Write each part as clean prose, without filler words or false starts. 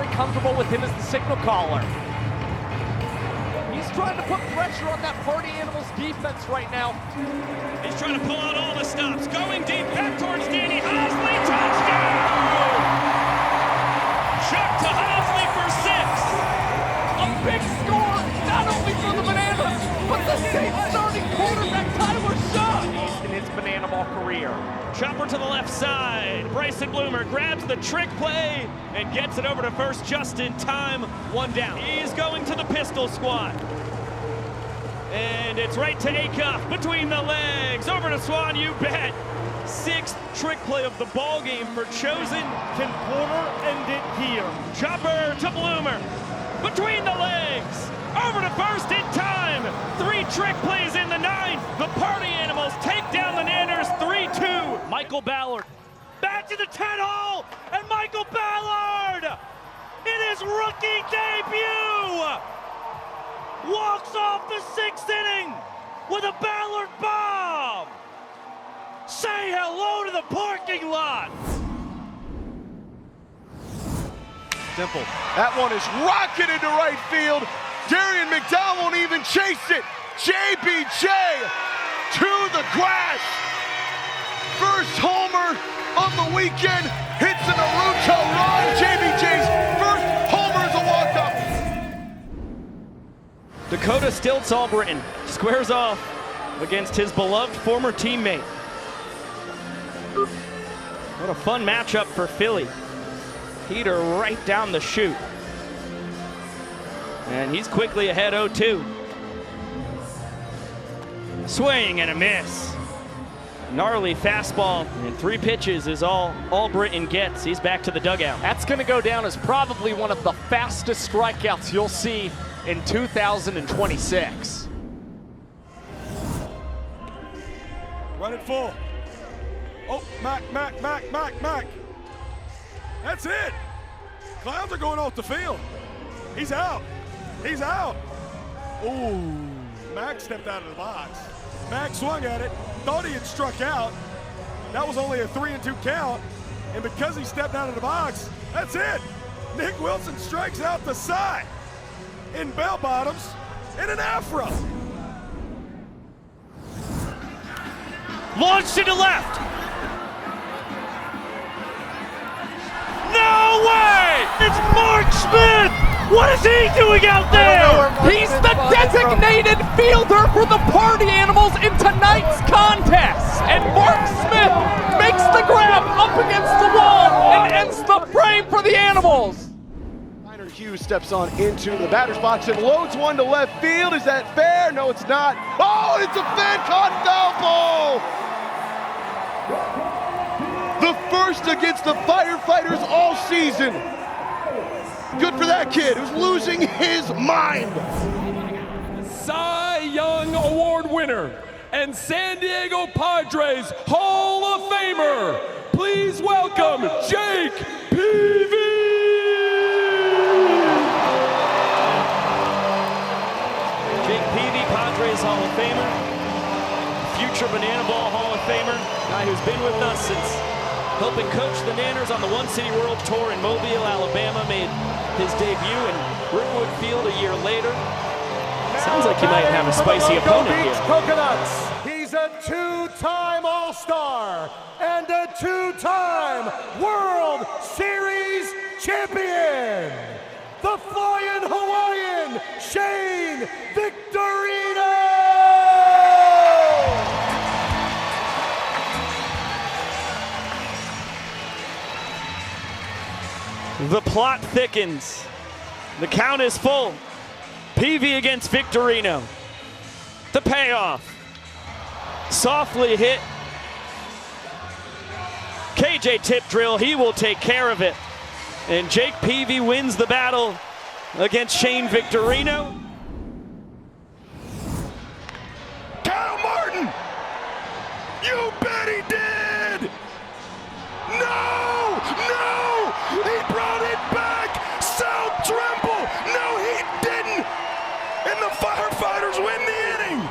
very comfortable with him as the signal caller. He's trying to put pressure on that Party Animals defense right now. He's trying to pull out all the stops. Going deep, back towards Danny Hosley. Touchdown! Chuck to Hosley for 6. A big score, not only for the Bananas, but the same starting quarterback, Tyler Shaw, in his Banana Ball career. Chopper to the left side. Bryson Bloomer grabs the trick play and gets it over to first just in time. 1 down. He's going to the pistol squad. And it's right to Acuff between the legs. Over to Swan, you bet. 6th trick play of the ball game for Chosen. Can Porter end it here? Chopper to Bloomer. Between the legs. Over to first in time. 3 trick plays in the 9th. The Party Animals take down the Nanners 3-2. Michael Ballard back to the 10-hole. And Michael Ballard in his rookie debut walks off the 6th inning with a Ballard bomb. Say hello to the parking lot. Simple. That one is rocketed into right field. Darian McDowell won't even chase it. JBJ to the grass. First homer of the weekend. Hits a Naruto run. JBJ's first homer is a walk-up. Dakota Stilts Albritton squares off against his beloved former teammate. What a fun matchup for Philly. Heater right down the chute. And he's quickly ahead 0-2. Swing and a miss. Gnarly fastball, and 3 pitches is all Albritton gets. He's back to the dugout. That's going to go down as probably one of the fastest strikeouts you'll see in 2026. Run it full. Oh, Mac. That's it. Clowns are going off the field. He's out. Ooh, Mac stepped out of the box. Mac swung at it, thought he had struck out. That was only a 3-2 count. And because he stepped out of the box, that's it. Nick Wilson strikes out the side in bell bottoms in an afro. Launched to the left. No way! It's Mark Smith! What is he doing out there? He's the designated fielder for the Party Animals in tonight's contest. And Mark Smith makes the grab up against the wall and ends the frame for the Animals. Minor Hughes steps on into the batter's box and loads one to left field. Is that fair? No, it's not. Oh, it's a fan caught foul ball! The first against the Firefighters all season. Good for that kid who's losing his mind. Cy Young Award winner and San Diego Padres Hall of Famer, please welcome Jake Peavy. Jake Peavy, Padres Hall of Famer, future Banana Ball Hall of Famer, guy who's been with us since helping coach the Nanners on the One City World Tour in Mobile, Alabama, made his debut in Brookwood Field a year later. Sounds like you might have a spicy opponent here. Coconuts. He's a 2-time All-Star and a 2-time World Series champion. The Flying Hawaiian, Shane Victorino. The plot thickens. The count is full. Peavy against Victorino. The payoff. Softly hit. KJ tip drill, he will take care of it. And Jake Peavy wins the battle against Shane Victorino. Kyle Martin! You bet he did! No! No! He brought it back! Sal Trimble! No, he didn't! And the Firefighters win the inning!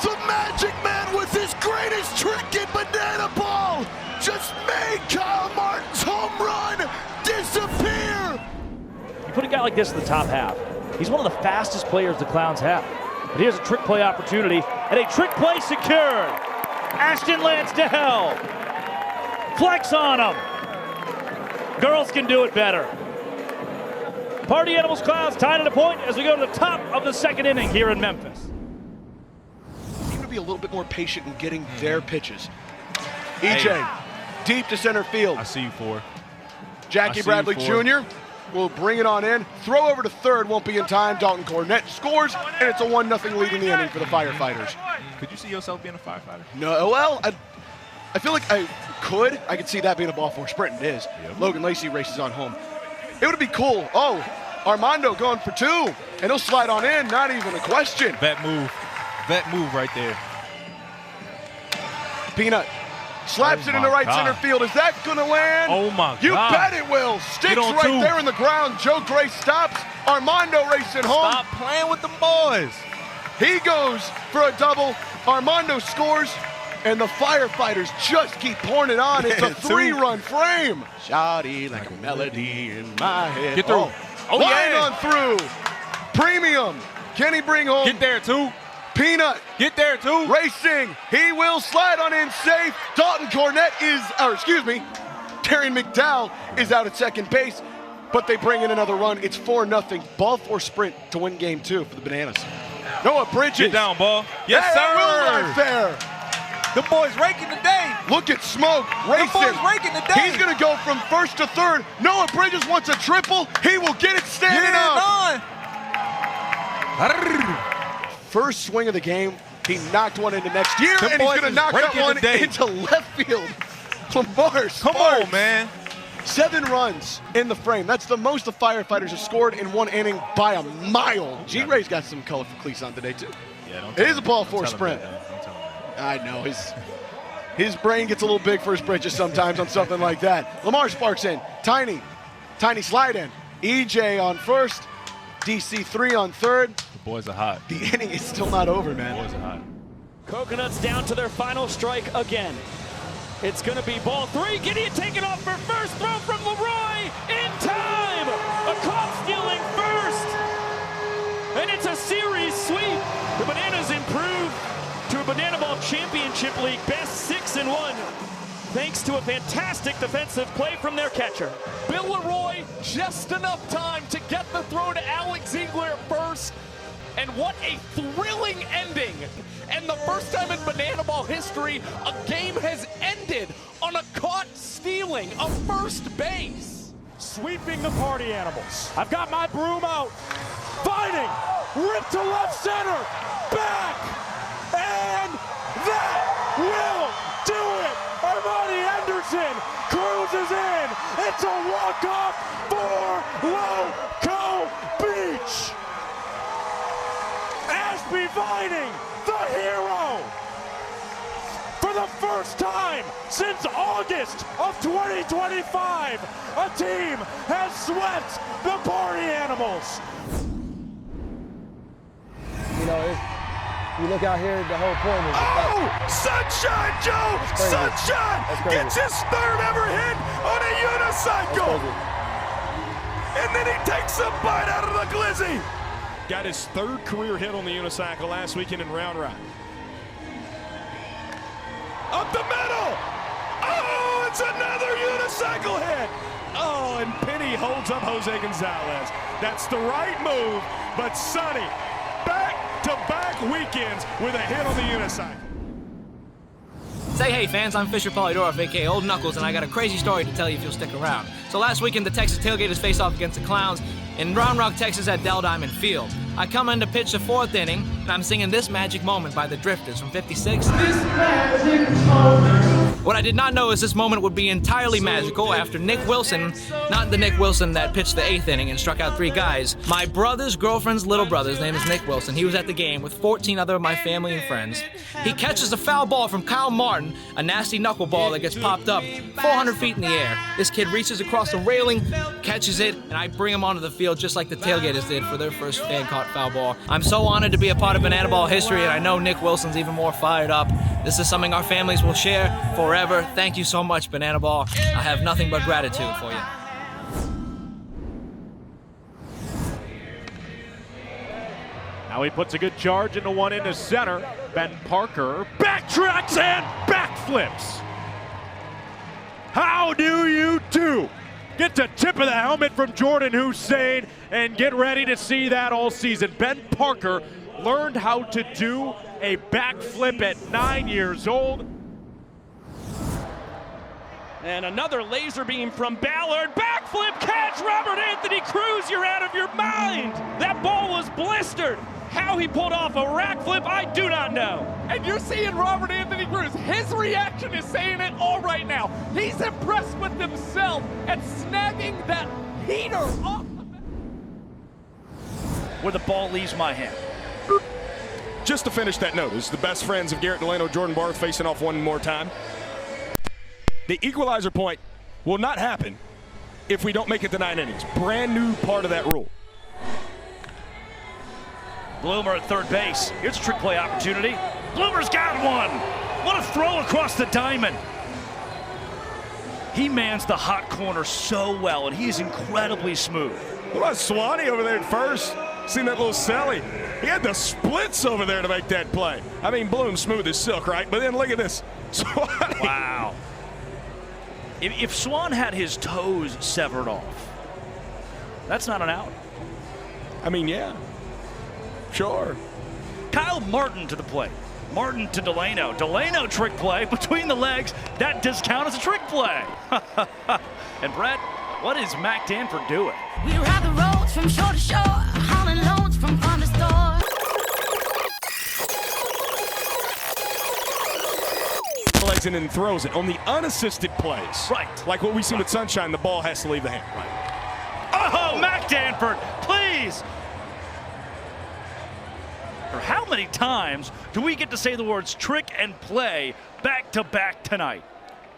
The Magic Man with his greatest trick in Banana Ball just made Kyle Martin's home run disappear! put a guy like this in the top half. He's one of the fastest players the Clowns have. But here's a trick play opportunity, and a trick play secured. Ashton Lansdale. Flex on him. Girls can do it better. Party Animals Clowns tied at a point as we go to the top of the second inning here in Memphis. Seem to be a little bit more patient in getting their pitches. EJ, deep to center field. I see you, four. Jackie Bradley Jr. will bring it on in. Throw over to third, won't be in time. Dalton Cornett scores, and it's a 1-0 lead in the inning for the Firefighters. Could you see yourself being a firefighter? No, well, I feel like I could see that being a ball four sprint. It is. Yep. Logan Lacey races on home. It would be cool. Oh, Armando going for two, and he'll slide on in, not even a question. Vet move right there. Peanut slaps it in the right center field. Is that going to land? Oh, my God. You bet it will. Sticks right there in the ground. Joe Gray stops. Armando racing home. Stop playing with them boys. He goes for a double. Armando scores, and the Firefighters just keep pouring it on. It's a 3-run frame. Shoddy like a melody in my head. Get through. Oh, line on through. Premium. Can he bring home? Get there, too. Peanut. Get there, too. Racing. He will slide on in safe. Dalton Cornett Darian McDowell is out at second base, but they bring in another run. It's 4-0. Ball four sprint to win game 2 for the Bananas. Noah Bridges. Get down, ball. Yes, sir. Will right there. The boys raking today. Look at Smoke racing. The boys raking today. He's going to go from first to third. Noah Bridges wants a triple. He will get it standing up. First swing of the game, he knocked one into next year, and he's going to knock that one into left field. Lamar Sparks. Come on, man. 7 runs in the frame. That's the most the Firefighters have scored in one inning by a mile. G-Ray's got some colorful cleats on today, too. Yeah, it is a ball four sprint. I know. His brain gets a little big for his britches sometimes on something like that. Lamar Sparks in. Tiny slide in. EJ on first. DC3 on third. The boys are hot. The inning is still not over, man. The boys are hot. Coconuts down to their final strike again. It's going to be ball 3. Gideon taken off for first. Throw from Leroy in time. A caught stealing first. And it's a series sweep. The Bananas improve to a Banana Ball Championship League best 6-1. Thanks to a fantastic defensive play from their catcher. Bill Leroy, just enough time to get the throw to Alex Ziegler at first. And what a thrilling ending. And the first time in Banana Ball history, a game has ended on a caught stealing of first base. Sweeping the Party Animals. I've got my broom out. Fighting. Rip to left center. Back. And that will do it. Armani Anderson cruises in. It's a walk-off for Loco Beach. Ashby Vining, the hero. For the first time since August of 2025, a team has swept the Party Animals. You know, you look out here, the whole point is... Oh! Sunshine Joe! Sunshine gets his third ever hit on a unicycle! And then he takes a bite out of the glizzy! Got his third career hit on the unicycle last weekend in Round Rock. Up the middle! Oh, it's another unicycle hit! Oh, and Penny holds up Jose Gonzalez. That's the right move, but Sonny, back-to-back weekends with a hit on the unicycle. Say hey fans, I'm Fisher Polydorf, aka Old Knuckles, and I got a crazy story to tell you if you'll stick around. So last weekend the Texas Tailgaters faced off against the Clowns in Round Rock, Texas at Dell Diamond Field. I come in to pitch the 4th inning, and I'm singing This Magic Moment by the Drifters from 56. What I did not know is this moment would be entirely magical after Nick Wilson, not the Nick Wilson that pitched the 8th inning and struck out 3 guys, my brother's girlfriend's little brother, his name is Nick Wilson. He was at the game with 14 other of my family and friends. He catches a foul ball from Kyle Martin, a nasty knuckleball that gets popped up 400 feet in the air. This kid reaches across the railing, catches it, and I bring him onto the field just like the Tailgaters did for their first fan-caught foul ball. I'm so honored to be a part of Banana Ball history, and I know Nick Wilson's even more fired up. This is something our families will share forever. Thank you so much, Banana Ball. I have nothing but gratitude for you. Now he puts a good charge into one into center. Ben Parker backtracks and backflips. How do you do? Get the tip of the helmet from Jordan Hussein and get ready to see that all season. Ben Parker learned how to do a backflip at 9 years old. And another laser beam from Ballard. Backflip catch, Robert Anthony Cruz, you're out of your mind. That ball was blistered. How he pulled off a rack flip, I do not know. And you're seeing Robert Anthony Cruz. His reaction is saying it all right now. He's impressed with himself at snagging that heater off. Where the ball leaves my hand. Just to finish that note, this is the best friends of Garrett Delano, Jordan Barth facing off one more time. The equalizer point will not happen if we don't make it to 9 innings. Brand new part of that rule. Bloomer at third base. Here's a trick play opportunity. Bloomer's got one. What a throw across the diamond. He mans the hot corner so well, and he's incredibly smooth. What about Swanee over there at first? Seen that little Sally? He had the splits over there to make that play. I mean, Bloom smooth as silk, right? But then look at this. Swanee. Wow. If Swan had his toes severed off, that's not an out. I mean, yeah. Sure. Kyle Martin to the plate. Martin to Delano. Delano trick play between the legs. That does count as a trick play. And Brett, what is Mac Danford doing? We ride the roads from shore to shore, hauling loads from farm to store. Legs in and throws it on the unassisted plays. Right. Like what we see with Sunshine, the ball has to leave the hand. Right. Oh, Mac Danford, please. How many times do we get to say the words trick and play back to back tonight?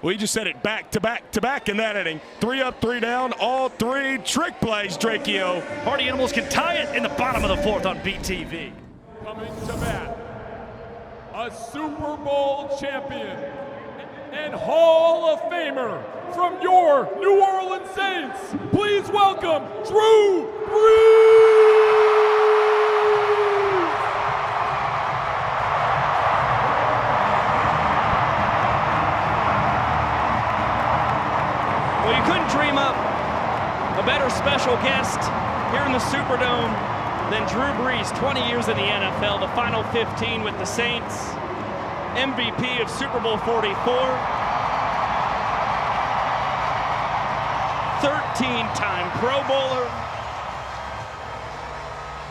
We just said it back to back to back in that inning. 3 up, 3 down, all 3 trick plays, Drakeo. Party Animals can tie it in the bottom of the 4th on BTV. Coming to bat, a Super Bowl champion and Hall of Famer from your New Orleans Saints. Please welcome Drew Brees. Well, you couldn't dream up a better special guest here in the Superdome than Drew Brees, 20 years in the NFL, the final 15 with the Saints, MVP of Super Bowl 44, 13-time Pro Bowler,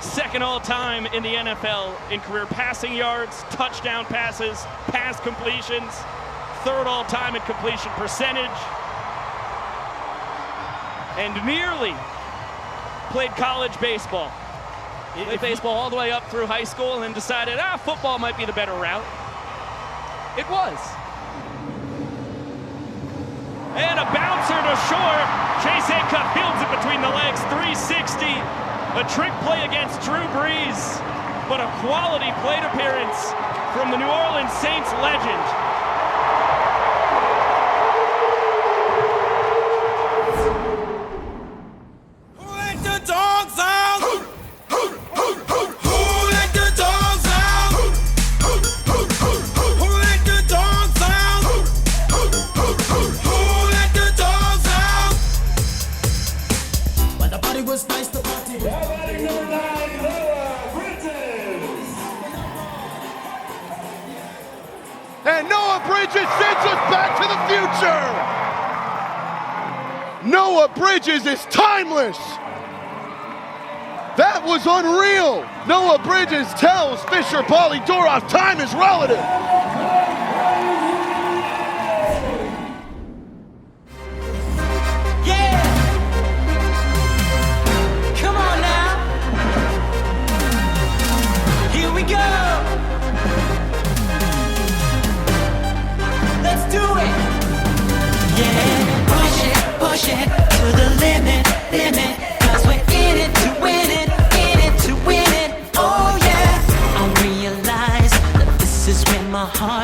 second all-time in the NFL in career passing yards, touchdown passes, pass completions, third all-time in completion percentage, and nearly played college baseball. Played baseball all the way up through high school and then decided, football might be the better route. It was. And a bouncer to short. Chase Handcuff fields it between the legs, 360. A trick play against Drew Brees, but a quality plate appearance from the New Orleans Saints legend. And Noah Bridges sends us back to the future. Noah Bridges is timeless. That was unreal. Noah Bridges tells Fisher Polydorov time is relative. Yeah! Come on now! Here we go! Let's do it! Yeah! Push it to the limit, cause we're in it to win it, oh yeah! I realize that this is where my heart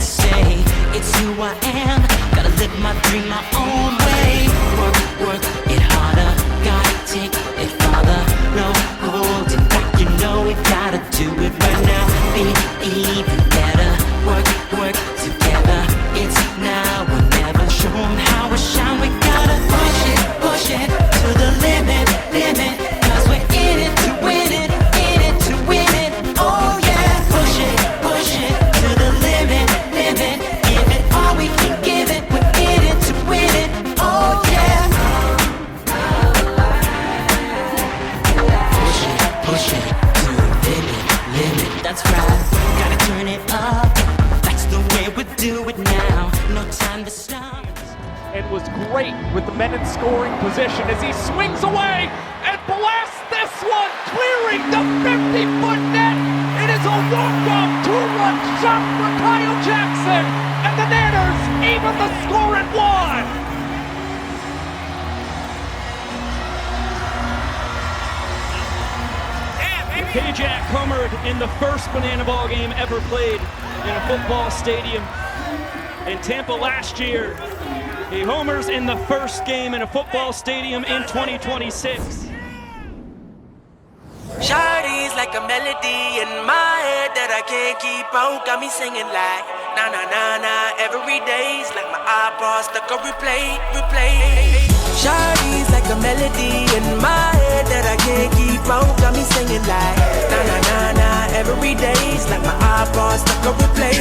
say it's who I am. Gotta live my dream my own way. Work it harder. Gotta take it farther. No holding back. You know we gotta do it right now. Be even better. Work together. It's now or never. Show 'em how we shine. We gotta push it to the limit. 'Cause we're in it to win it. In it to win it. Oh yeah. Push it to the limit. Give it all we can give it. We're in it to win it. Oh yeah. Push it to the limit. That's right. Gotta turn it up. That's the way we do it now. No time to stop. And was great with the men in scoring position as he swings away and blasts this one, clearing the 50-foot net. It is a walk-off two-run shot for Kyle Jackson, and the Nanners even the score at 1. K-Jack homered in the first banana ball game ever played in a football stadium in Tampa last year. He homers in the first game in a football stadium in 2026. Shawty's like a melody in my head that I can't keep out. Got me singing like na na na na every day's like my iPod stuck on replay. Shawty's like a melody in my head that I can't keep out. Got me singing like na na na na every day's like my iPod stuck on replay.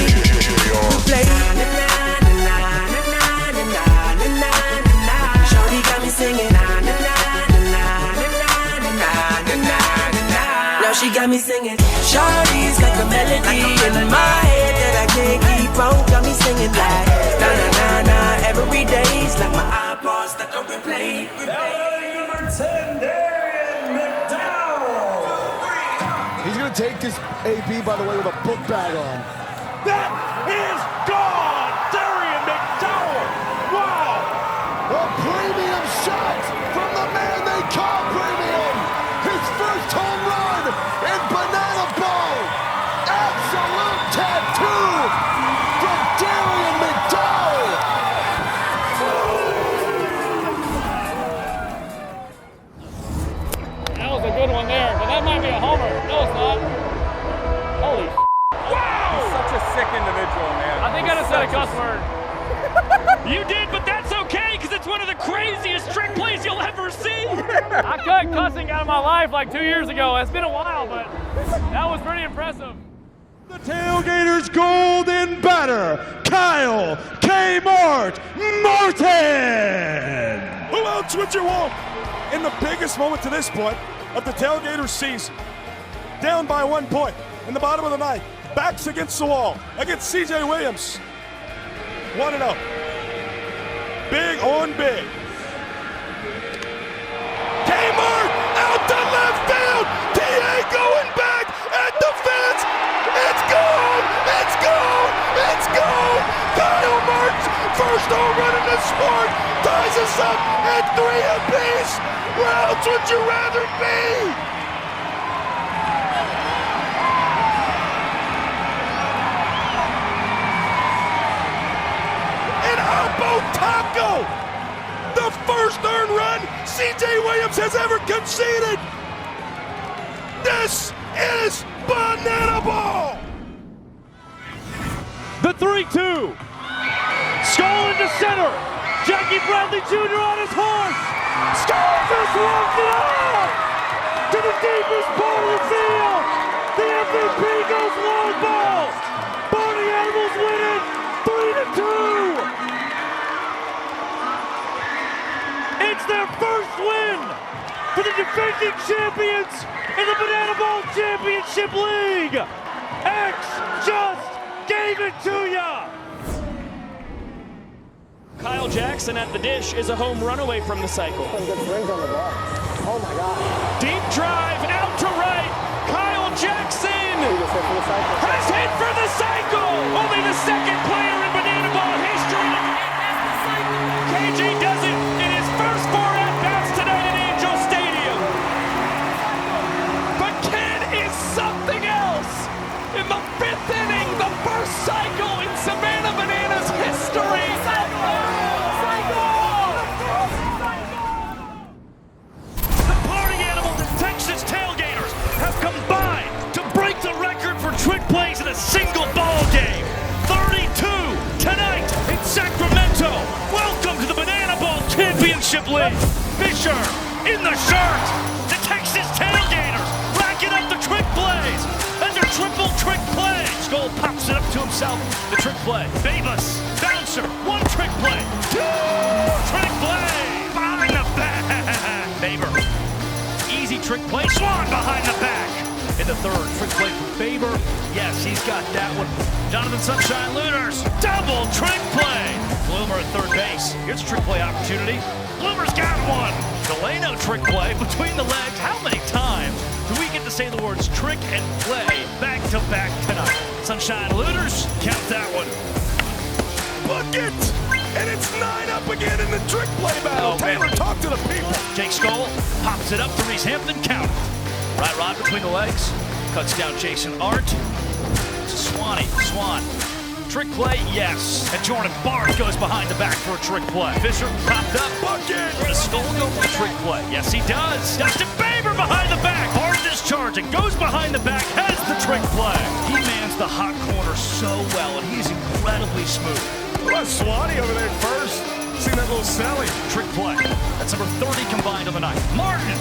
Shawty got me singing na na na na na na na. Now she got me singing. Shawty's like a melody in my head that I can't keep out. Got me singing like na na na na every day's like my iPod stuck on replay. He's gonna take this AB, by the way, with a book bag on. That is gone! Darian McDowell! Wow! A premium shot from the man they call premium. His first home run in banana ball. Absolute tattoo from Darian McDowell. That was a good one there, but that might be a homer. No, it's not. Holy Wow! He's such a sick individual, man. I think I just said a cuss word. You did, but that's okay, because it's one of the craziest trick plays you'll ever see. I cut cussing out of my life like 2 years ago. It's been a while, but that was pretty impressive. The Tailgaters Golden Batter, Kyle Kmart Martin! Who else would you want? In the biggest moment to this point of the Tailgaters season, down by 1 point in the bottom of the ninth, backs against the wall against CJ Williams. 1-0. Big on big. Kmart out to left field. TA going back at the fence. It's gone. It's gone. It's gone. Kyle Martin's first home run in the sport ties us up at 3 apiece. Where else would you rather be? Taco, the first earned run CJ Williams has ever conceded. This is banana ball. The 3-2. Skull into center. Jackie Bradley Jr. on his horse. Skull just walked it off to the deepest part of the field. The MVP goes long ball. Party Animals win it 3-2. It's their first win for the defending champions in the Banana Ball Championship League. X just gave it to ya. Kyle Jackson at the dish is a home run away from the cycle. Some good swings on the ball. Oh my God. Deep drive out to right. Kyle Jackson has hit for the cycle. Only the second player in banana ball history to hit the cycle. KG does it in his first 4 at-bats tonight at Angel Stadium. But Ken is something else. In the 5th inning, the first cycle in Savannah championship lead. Fisher in the shirt. The Texas Tailgaters racking up the trick plays. And their triple trick play. Skull pops it up to himself. The trick play. Babus, bouncer, one trick play. Two trick play. Behind the back. Faber. Easy trick play. Swan behind the back. In the third, trick play from Faber. Yes, he's got that one. Jonathan Sunshine Looters. Double trick play. Bloomer at third base. Here's a trick play opportunity. Bloomer's got one. Delano trick play between the legs. How many times do we get to say the words trick and play back to back tonight? Sunshine Looters, count that one. Bucket! And it's 9-up again in the trick play battle. Oh, Taylor, man. talk to the people. Jake Skull pops it up to Reese Hampton, count it. Right rod between the legs, cuts down Jason Art. Swanee, Swan. Trick play, yes. And Jordan Barth goes behind the back for a trick play. Fisher popped up, bucket. Does Skull go for the trick play? Yes, he does. Dustin Baber behind the back. Barth is charging, goes behind the back, has the trick play. He mans the hot corner so well, and he's incredibly smooth. What about Swanee over there first? See that little Sally? Trick play. That's number 30 combined on the night. Martin,